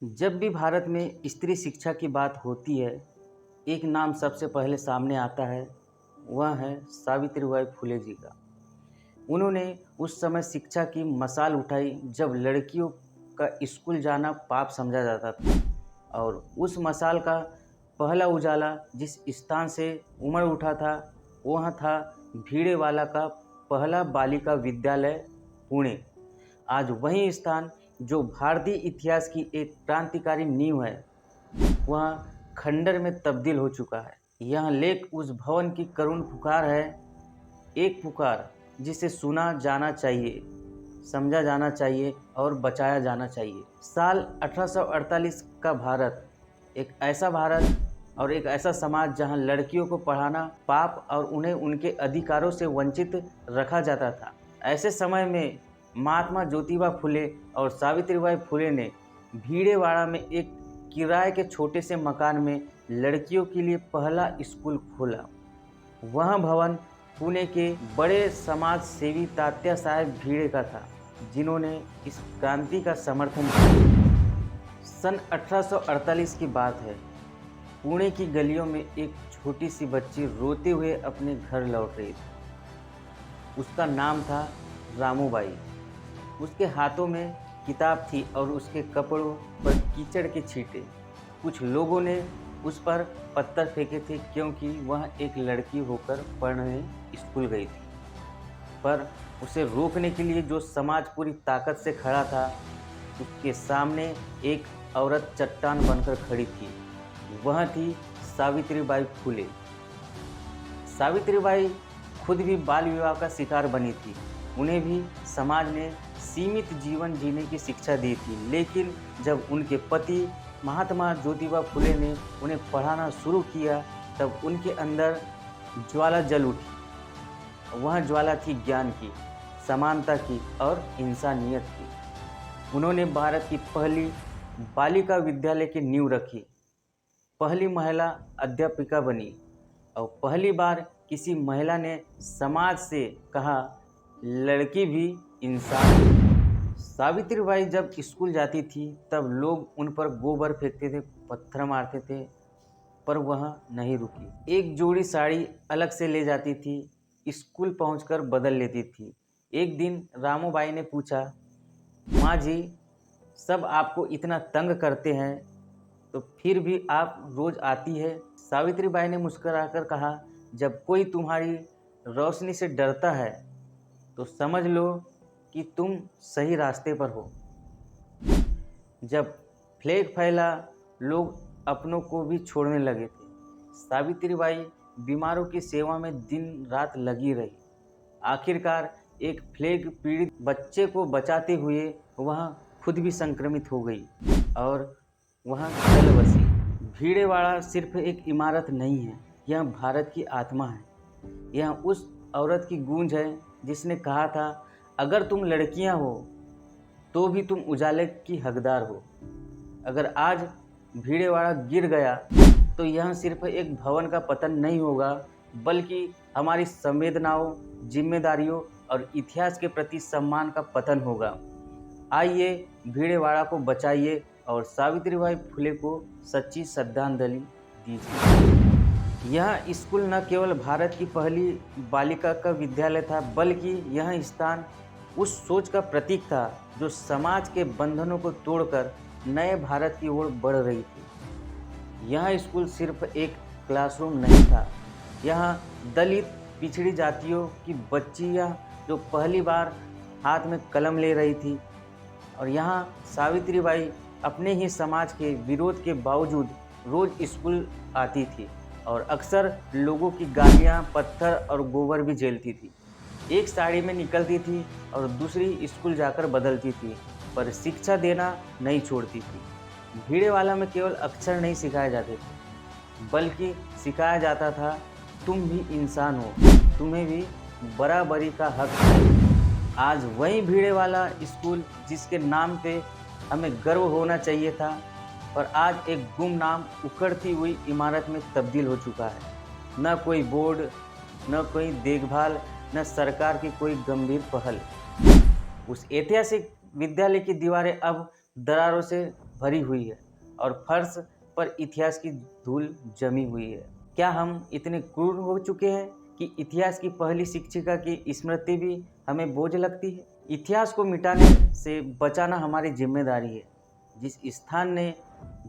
जब भी भारत में स्त्री शिक्षा की बात होती है, एक नाम सबसे पहले सामने आता है, वह है सावित्रीबाई फुले जी का। उन्होंने उस समय शिक्षा की मशाल उठाई जब लड़कियों का स्कूल जाना पाप समझा जाता था और उस मशाल का पहला उजाला जिस स्थान से उमड़ उठा था, वह था भीड़ेवाला का पहला बालिका विद्यालय पुणे। आज वही स्थान जो भारतीय इतिहास की एक क्रांतिकारी नींव है, वह खंडर में तब्दील हो चुका है। यह लेख उस भवन की करुण पुकार है, एक पुकार जिसे सुना जाना चाहिए, समझा जाना चाहिए और बचाया जाना चाहिए। साल 1848 का भारत एक ऐसा भारत और एक ऐसा समाज जहां लड़कियों को पढ़ाना पाप और उन्हें उनके अधिकारों से वंचित रखा जाता था। ऐसे समय में महात्मा ज्योतिबा फुले और सावित्रीबाई फुले ने भीड़ेवाड़ा में एक किराए के छोटे से मकान में लड़कियों के लिए पहला स्कूल खोला। वह भवन पुणे के बड़े समाज सेवी तात्या साहेब भीड़े का था, जिन्होंने इस क्रांति का समर्थन किया। सन 1848 की बात है। पुणे की गलियों में एक छोटी सी बच्ची रोते हुए अपने घर लौट रही थी। उसका नाम था रामूबाई। उसके हाथों में किताब थी और उसके कपड़ों पर कीचड़ के छींटे। कुछ लोगों ने उस पर पत्थर फेंके थे क्योंकि वह एक लड़की होकर पढ़ने स्कूल गई थी। पर उसे रोकने के लिए जो समाज पूरी ताकत से खड़ा था, उसके सामने एक औरत चट्टान बनकर खड़ी थी। वह थी सावित्रीबाई फुले। सावित्रीबाई खुद भी बाल विवाह का शिकार बनी थी। उन्हें भी समाज ने सीमित जीवन जीने की शिक्षा दी थी, लेकिन जब उनके पति महात्मा ज्योतिबा फुले ने उन्हें पढ़ाना शुरू किया, तब उनके अंदर ज्वाला जल उठी। वह ज्वाला थी ज्ञान की, समानता की और इंसानियत की। उन्होंने भारत की पहली बालिका विद्यालय की नींव रखी, पहली महिला अध्यापिका बनी और पहली बार किसी महिला ने समाज से कहा, लड़की भी इंसान है। सावित्रीबाई जब स्कूल जाती थी तब लोग उन पर गोबर फेंकते थे, पत्थर मारते थे, पर वह नहीं रुकी। एक जोड़ी साड़ी अलग से ले जाती थी, स्कूल पहुंचकर बदल लेती थी। एक दिन रामूबाई ने पूछा, माँ जी, सब आपको इतना तंग करते हैं तो फिर भी आप रोज आती है? सावित्रीबाई ने मुस्कुराकर कहा, जब कोई तुम्हारी रोशनी से डरता है तो समझ लो कि तुम सही रास्ते पर हो। जब प्लेग फैला, लोग अपनों को भी छोड़ने लगे थे। सावित्रीबाई बीमारों की सेवा में दिन रात लगी रही। आखिरकार एक प्लेग पीड़ित बच्चे को बचाते हुए वह खुद भी संक्रमित हो गई और वह चल बसी। भीड़ेवाड़ा सिर्फ एक इमारत नहीं है, यह भारत की आत्मा है। यह उस औरत की गूंज है जिसने कहा था, अगर तुम लड़कियां हो तो भी तुम उजाले की हकदार हो। अगर आज भीड़ेवाड़ा गिर गया तो यह सिर्फ एक भवन का पतन नहीं होगा, बल्कि हमारी संवेदनाओं, जिम्मेदारियों और इतिहास के प्रति सम्मान का पतन होगा। आइए भीड़ेवाड़ा को बचाइए और सावित्रीबाई फुले को सच्ची श्रद्धांजलि दीजिए। यह स्कूल न केवल भारत की पहली बालिका का विद्यालय था, बल्कि यह स्थान उस सोच का प्रतीक था जो समाज के बंधनों को तोड़कर नए भारत की ओर बढ़ रही थी। यह स्कूल सिर्फ एक क्लासरूम नहीं था, यह दलित पिछड़ी जातियों की बच्चियां जो पहली बार हाथ में कलम ले रही थी, और यहाँ सावित्रीबाई अपने ही समाज के विरोध के बावजूद रोज स्कूल आती थी और अक्सर लोगों की गालियाँ, पत्थर और गोबर भी झेलती थी। एक साड़ी में निकलती थी और दूसरी स्कूल जाकर बदलती थी, पर शिक्षा देना नहीं छोड़ती थी। भीड़ेवाला में केवल अक्षर नहीं सिखाए जाते थे, बल्कि सिखाया जाता था, तुम भी इंसान हो, तुम्हें भी बराबरी का हक है। आज वही भीड़ेवाला स्कूल जिसके नाम पे हमें गर्व होना चाहिए था, पर आज एक गुमनाम उखड़ती हुई इमारत में तब्दील हो चुका है। न कोई बोर्ड, न कोई देखभाल, न सरकार की कोई गंभीर पहल। उस ऐतिहासिक विद्यालय की दीवारें अब दरारों से भरी हुई है और फर्श पर इतिहास की धूल जमी हुई है। क्या हम इतने क्रूर हो चुके हैं कि इतिहास की पहली शिक्षिका की स्मृति भी हमें बोझ लगती है? इतिहास को मिटाने से बचाना हमारी जिम्मेदारी है। जिस स्थान ने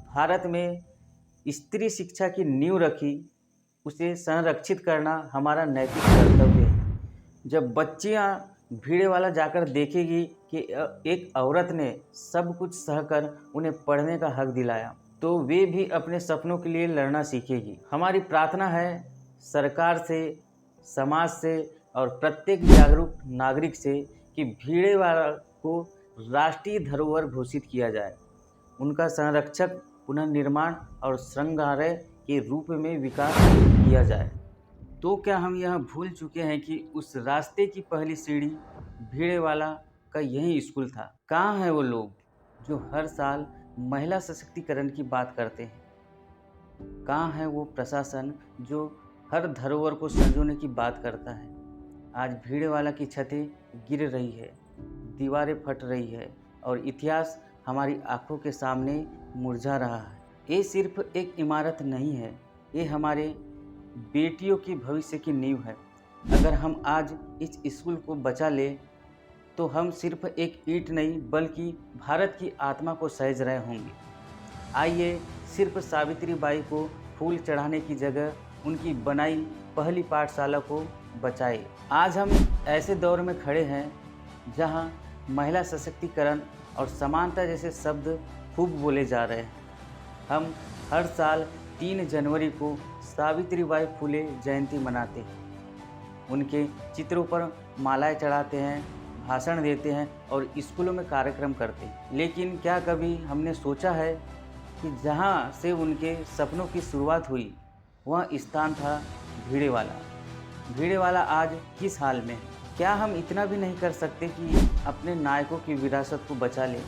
भारत में स्त्री शिक्षा की नींव रखी, उसे संरक्षित करना हमारा नैतिक कर्तव्य है। जब बच्चियां भिड़ेवाला जाकर देखेगी कि एक औरत ने सब कुछ सहकर उन्हें पढ़ने का हक दिलाया, तो वे भी अपने सपनों के लिए लड़ना सीखेगी। हमारी प्रार्थना है सरकार से, समाज से और प्रत्येक जागरूक नागरिक से कि भिड़ेवाला को राष्ट्रीय धरोहर घोषित किया जाए, उनका संरक्षक, पुनर्निर्माण और संग्रहालय के रूप में विकास किया जाए। तो क्या हम यह भूल चुके हैं कि उस रास्ते की पहली सीढ़ी भिड़ेवाला का यही स्कूल था? कहाँ हैं वो लोग जो हर साल महिला सशक्तिकरण की बात करते हैं? कहाँ है वो प्रशासन जो हर धरोहर को संजोने की बात करता है? आज भिड़ेवाला की छतें गिर रही है, दीवारें फट रही है और इतिहास हमारी आंखों के सामने मुरझा रहा है। ये सिर्फ एक इमारत नहीं है, ये हमारे बेटियों की भविष्य की नींव है। अगर हम आज इस स्कूल को बचा ले तो हम सिर्फ एक ईंट नहीं बल्कि भारत की आत्मा को सहेज रहे होंगे। आइए सिर्फ सावित्रीबाई को फूल चढ़ाने की जगह उनकी बनाई पहली पाठशाला को बचाए। आज हम ऐसे दौर में खड़े हैं जहां महिला सशक्तिकरण और समानता जैसे शब्द खूब बोले जा रहे हैं। हम हर साल 3 जनवरी को सावित्रीबाई फुले जयंती मनाते हैं, उनके चित्रों पर मालाएं चढ़ाते हैं, भाषण देते हैं और स्कूलों में कार्यक्रम करते हैं। लेकिन क्या कभी हमने सोचा है कि जहां से उनके सपनों की शुरुआत हुई वह स्थान था भिड़ेवाला। भिड़ेवाला आज किस हाल में है? क्या हम इतना भी नहीं कर सकते कि अपने नायकों की विरासत को बचा लें?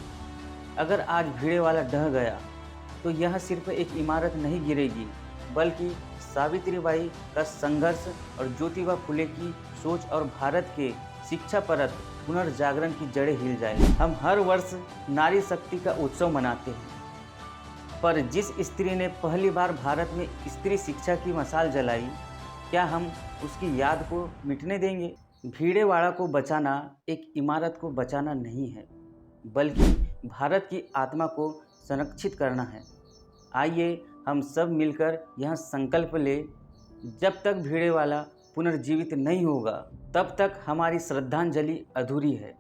अगर आज भिड़ेवाला ढह गया तो यह सिर्फ एक इमारत नहीं गिरेगी, बल्कि सावित्रीबाई का संघर्ष और ज्योतिबा फुले की सोच और भारत के शिक्षा परत पुनर्जागरण की जड़ें हिल जाएगी। हम हर वर्ष नारी शक्ति का उत्सव मनाते हैं, पर जिस स्त्री ने पहली बार भारत में स्त्री शिक्षा की मशाल जलाई, क्या हम उसकी याद को मिटने देंगे? भिड़ेवाड़ा को बचाना एक इमारत को बचाना नहीं है, बल्कि भारत की आत्मा को संरक्षित करना है। आइए हम सब मिलकर यह संकल्प ले, जब तक भिड़ेवाला पुनर्जीवित नहीं होगा तब तक हमारी श्रद्धांजलि अधूरी है।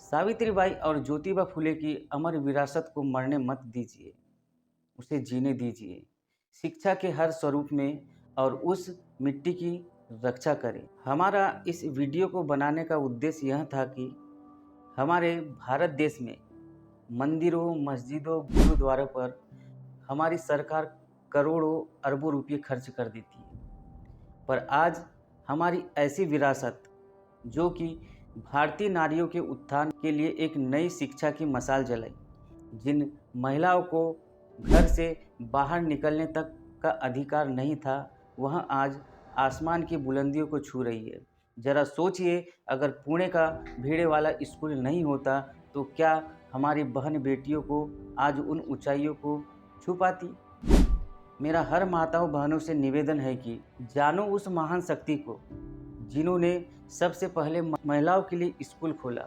सावित्रीबाई और ज्योतिबा फुले की अमर विरासत को मरने मत दीजिए, उसे जीने दीजिए। शिक्षा के हर स्वरूप में और उस मिट्टी की रक्षा करें। हमारा इस वीडियो को बनाने का उद्देश्य यह था कि हमारे भारत देश में मंदिरों, मस्जिदों, गुरुद्वारों पर हमारी सरकार करोड़ों अरबों रुपये खर्च कर देती है, पर आज हमारी ऐसी विरासत जो कि भारतीय नारियों के उत्थान के लिए एक नई शिक्षा की मशाल जलाई, जिन महिलाओं को घर से बाहर निकलने तक का अधिकार नहीं था, वह आज आसमान की बुलंदियों को छू रही है। ज़रा सोचिए, अगर पुणे का भिड़ेवाला स्कूल नहीं होता तो क्या हमारी बहन बेटियों को आज उन ऊंचाइयों को छू पाती? मेरा हर माताओं बहनों से निवेदन है कि जानो उस महान शक्ति को जिन्होंने सबसे पहले महिलाओं के लिए स्कूल खोला।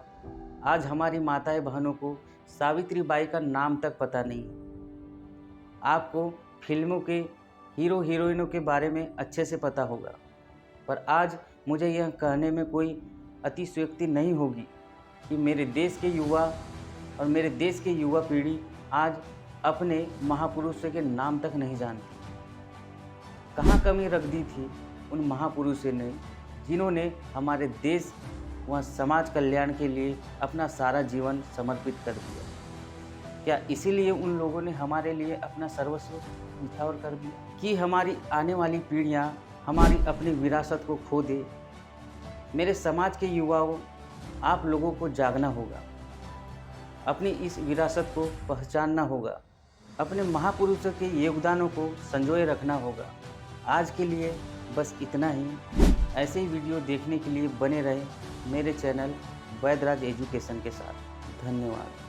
आज हमारी माताएं बहनों को सावित्रीबाई का नाम तक पता नहीं। आपको फिल्मों के हीरो हीरोइनों के बारे में अच्छे से पता होगा, पर आज मुझे यह कहने में कोई अतिशयोक्ति नहीं होगी कि मेरे देश के युवा और मेरे देश की युवा पीढ़ी आज अपने महापुरुषों के नाम तक नहीं जानती। कहाँ कमी रख दी थी उन महापुरुषों ने जिन्होंने हमारे देश व समाज कल्याण के लिए अपना सारा जीवन समर्पित कर दिया? क्या इसीलिए उन लोगों ने हमारे लिए अपना सर्वस्व न्यौछावर कर दिया कि हमारी आने वाली पीढ़ियां हमारी अपनी विरासत को खो दे? मेरे समाज के युवाओं, आप लोगों को जागना होगा, अपनी इस विरासत को पहचानना होगा, अपने महापुरुषों के योगदानों को संजोए रखना होगा। आज के लिए बस इतना ही। ऐसे ही वीडियो देखने के लिए बने रहे मेरे चैनल वैद्यराज एजुकेशन के साथ। धन्यवाद।